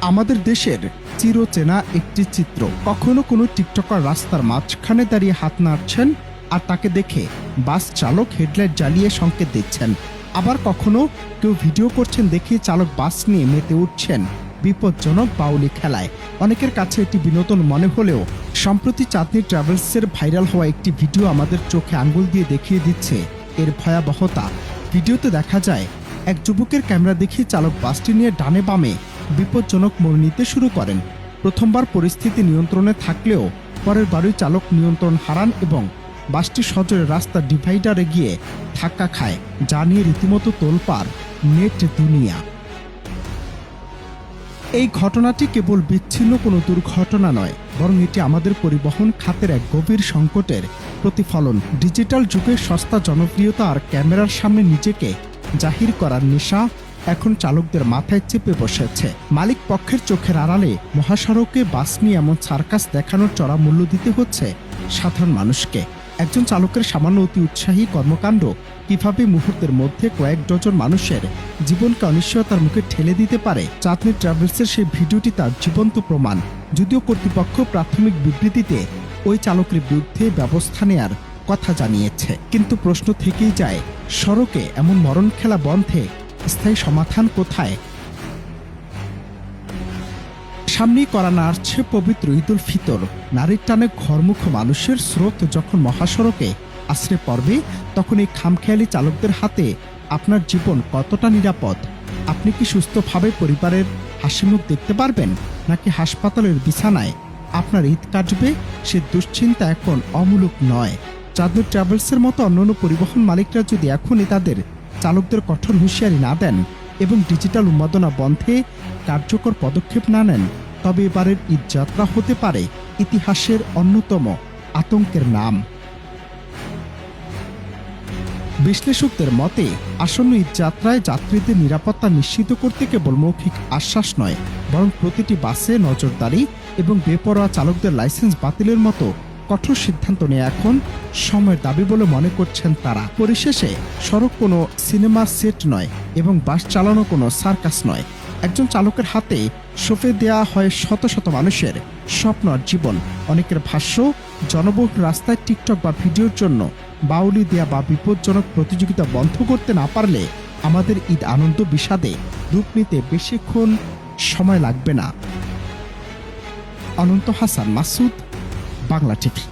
আমাদের দেশের চিরচেনা একটি চিত্র। কখনো কোনো টিকটকার রাস্তার মাঝখানে দাঁড়িয়ে হাত নাড়ছেন আর তাকে দেখে বাস চালক হেডলাইট জ্বালিয়ে সংকেত দিচ্ছেন। আবার কখনো কেউ ভিডিও করছেন দেখে চালক বাস নিয়ে মেতে উঠছেন বিপজ্জনক বাউলি খেলায়। অনেকের কাছে এটি বিনোদন মনে হলেও সম্প্রতি চাঁদনী ট্রাভেলসের ভাইরাল হওয়া একটি ভিডিও আমাদের চোখে আঙ্গুল দিয়ে দেখিয়ে দিচ্ছে এর ভয়াবহতা। ভিডিওতে দেখা যায় এক যুবকের ক্যামেরা দেখিয়ে চালক বাসটি নিয়ে ডানে বামে বিপজ্জনক মোড় নিতে শুরু করেন। প্রথমবার পরিস্থিতি নিয়ন্ত্রণে থাকলেও পরের বারই চালক নিয়ন্ত্রণ হারান এবং বাসটি সজোরে রাস্তার ডিভাইডারে গিয়ে ধাক্কা খায়, যা নিয়ে রীতিমতো তোলপাড় নেট দুনিয়া। এই ঘটনাটি কেবল বিচ্ছিন্ন কোনো দুর্ঘটনা নয়, বরং এটি আমাদের পরিবহন খাতের এক গভীর সংকটের প্রতিফলন। ডিজিটাল যুগের সস্তা জনপ্রিয়তা আর ক্যামেরার সামনে নিজেকে জাহির করার নেশা এখন চালকদের মাথায় চেপে বসেছে। মালিক পক্ষের চোখের আড়ালে মহাসড়কে বাস নিয়ে এমন সার্কাস দেখানোর চড়া মূল্য দিতে হচ্ছে সাধারণ মানুষকে। একজন চালকের সামান্য অতি উৎসাহী কর্মকাণ্ড কিভাবে মুহূর্তের মধ্যে কয়েক ডজন মানুষের জীবনকে অনিশ্চয়তার মুখে ঠেলে দিতে পারে, চাঁদনী ট্রাভেলসের সেই ভিডিওটি তার জীবন্ত প্রমাণ। যদিও কর্তৃপক্ষ প্রাথমিক বিবৃতিতে ওই চালকের বিরুদ্ধে ব্যবস্থা নেয়ার কথা জানিয়েছে, কিন্তু প্রশ্ন থেকেই যায়, সড়কে এমন মরণ খেলা বন্ধে স্থায়ী সমাধান কোথায়? সামনেই করা নাড়ছে পবিত্র ঈদুল ফিতর। নারীর টানে ঘরমুখ মানুষের স্রোত যখন মহাসড়কে আশ্রে পড়বে, তখন এই খামখেয়ালি চালকদের হাতে আপনার জীবন কতটা নিরাপদ? আপনি কি সুস্থভাবে পরিবারের হাসিমুখ দেখতে পারবেন, নাকি হাসপাতালের বিছানায় আপনার ঈদ কাটবে? সে দুশ্চিন্তা এখন অমূলক নয়। চাঁদনী ট্রাভেলসের মতো অন্যান্য পরিবহন মালিকরা যদি এখনই তাদের চালকদের কঠোর হুঁশিয়ারি না দেন এবং ডিজিটাল উন্মাদনা বন্ধে কার্যকর পদক্ষেপ না নেন, তবে এবারের ঈদ যাত্রা হতে পারে ইতিহাসের অন্যতম আতঙ্কের নাম। বিশ্লেষকদের মতে, আসন্ন ঈদ যাত্রায় যাত্রীদের নিরাপত্তা নিশ্চিত করতে কেবল মৌখিক আশ্বাস নয়, বরং প্রতিটি বাসে নজরদারি এবং বেপরোয়া চালকদের লাইসেন্স বাতিলের মতো কঠোর সিদ্ধান্ত নেওয়া এখন সময়ের দাবি বলে মনে করছেন তারা। পরিশেষে সড়ক কোনো সিনেমার সেট নয় এবং বাস চালানো কোনো সার্কাস নয়। একজন চালকের হাতে সঁপে দেয়া হয় শত শত মানুষের স্বপ্ন আর জীবন। অনেকের ভাষ্য, জনবহুল রাস্তায় টিকটক বা ভিডিওর জন্য বাউলি দেয়া বা বিপজ্জনক প্রতিযোগিতা বন্ধ করতে না পারলে আমাদের ঈদ আনন্দ বিষাদে রূপ নিতে বেশিক্ষণ সময় লাগবে না। অনন্ত হাসান মাসুদ, বাংলা টিভি।